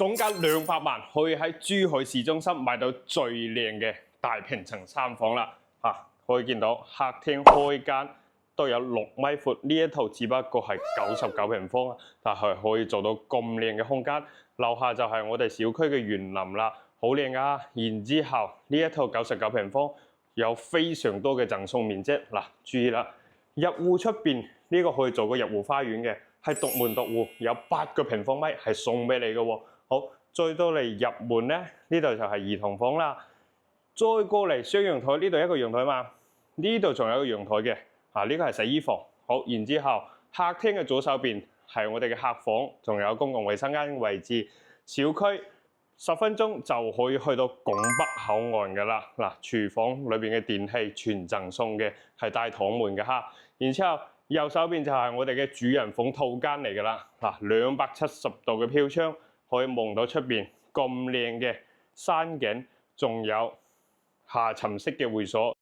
總價200萬，可以喺珠海市中心買到最靚嘅大平層3房啦。可以見到客廳開間都有6米闊，呢一套只不過係99平方啊，但係可以做到咁靚嘅空間。樓下就係我哋小區嘅園林啦，好靚噶。然之後呢一套99平方有非常多嘅贈送面積。嗱，注意啦，入戶出邊呢個可以做個入戶花園嘅，係獨門獨戶，有8個平方米係送俾你嘅喎。好，再到嚟入門咧，呢度就係兒童房啦。再過嚟雙陽台，呢度一個陽台嘛，呢度仲有一個陽台嘅。呢個係洗衣房。好，然之後客廳嘅左手邊係我哋嘅客房，仲有公共衛生間位置。小區10分鐘就可以去到拱北口岸㗎啦。嗱，廚房裏邊嘅電器全贈送嘅，係帶趟門嘅哈。然之後右手邊就係我哋嘅主人房套間嚟㗎啦。嗱，270度嘅飄窗，可以望到出邊咁靚嘅山景，仲有下沉式嘅會所。